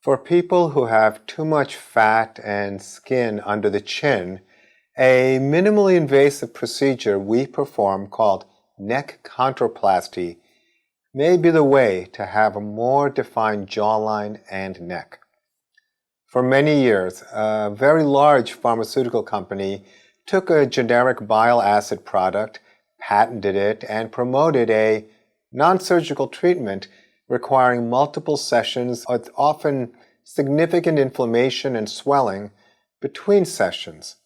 For people who have too much fat and skin under the chin, a minimally invasive procedure we perform called neck controplasty may be the way to have a more defined jawline and neck. For many years, a very large pharmaceutical company took a generic bile acid product, patented it, and promoted a non-surgical treatment requiring multiple sessions with often significant inflammation and swelling between sessions.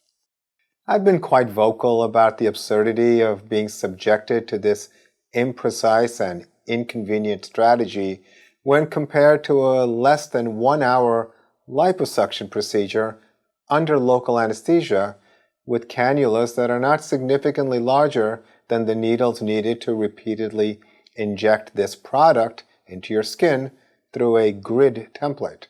I've been quite vocal about the absurdity of being subjected to this imprecise and inconvenient strategy when compared to a less than 1 hour liposuction procedure under local anesthesia with cannulas that are not significantly larger than the needles needed to repeatedly inject this product into your skin through a grid template.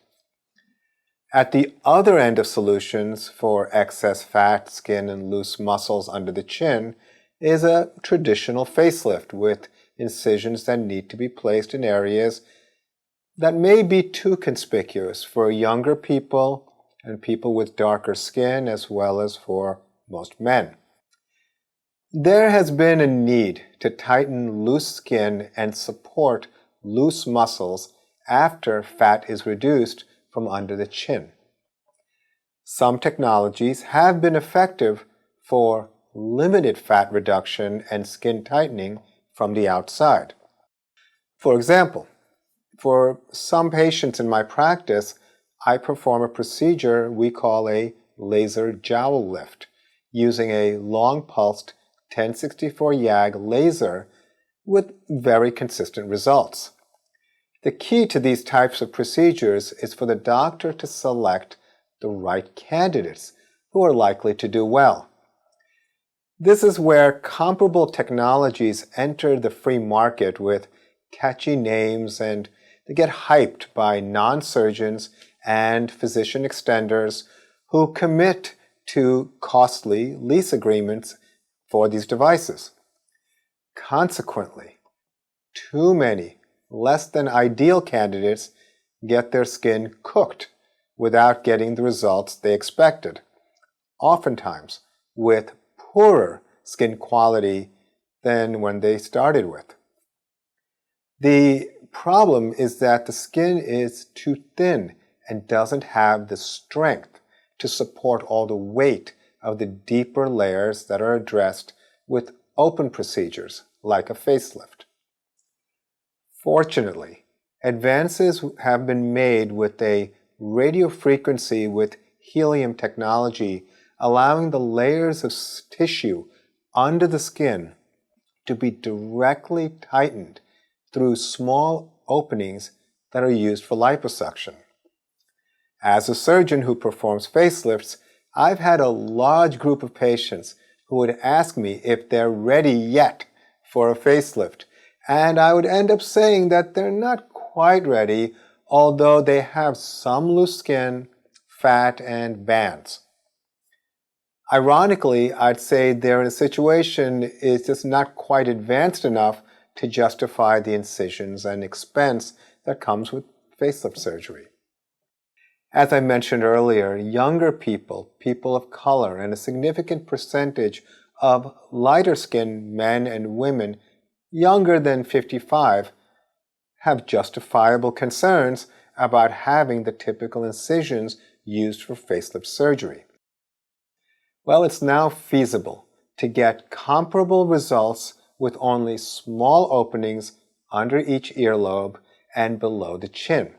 At the other end of solutions for excess fat, skin, and loose muscles under the chin is a traditional facelift with incisions that need to be placed in areas that may be too conspicuous for younger people and people with darker skin, as well as for most men. There has been a need to tighten loose skin and support loose muscles after fat is reduced from under the chin. Some technologies have been effective for limited fat reduction and skin tightening from the outside. For example, for some patients in my practice, I perform a procedure we call a laser jowl lift using a long-pulsed 1064 YAG laser with very consistent results. The key to these types of procedures is for the doctor to select the right candidates who are likely to do well. This is where comparable technologies enter the free market with catchy names, and they get hyped by non-surgeons and physician extenders who commit to costly lease agreements for these devices. Consequently, too many less than ideal candidates get their skin cooked without getting the results they expected, oftentimes with poorer skin quality than when they started with. The problem is that the skin is too thin and doesn't have the strength to support all the weight of the deeper layers that are addressed with open procedures like a facelift. Fortunately, advances have been made with a radiofrequency with helium technology, allowing the layers of tissue under the skin to be directly tightened through small openings that are used for liposuction. As a surgeon who performs facelifts, I've had a large group of patients who would ask me if they're ready yet for a facelift, and I would end up saying that they're not quite ready, although they have some loose skin, fat, and bands. Ironically, I'd say they're in a situation is just not quite advanced enough to justify the incisions and expense that comes with facelift surgery. As I mentioned earlier, younger people, people of color, and a significant percentage of lighter-skinned men and women younger than 55 have justifiable concerns about having the typical incisions used for facelift surgery. Well, it's now feasible to get comparable results with only small openings under each earlobe and below the chin.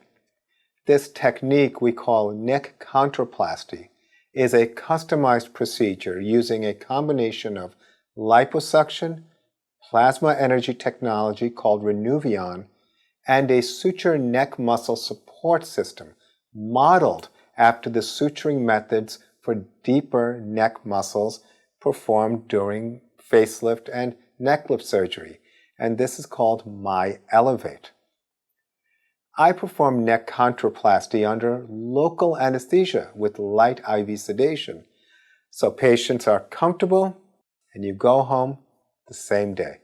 This technique we call neck controplasty is a customized procedure using a combination of liposuction, plasma energy technology called Renuvion, and a suture neck muscle support system modeled after the suturing methods for deeper neck muscles performed during facelift and neck lift surgery, and this is called MyElevate. I perform neck controplasty under local anesthesia with light IV sedation, so patients are comfortable and you go home the same day.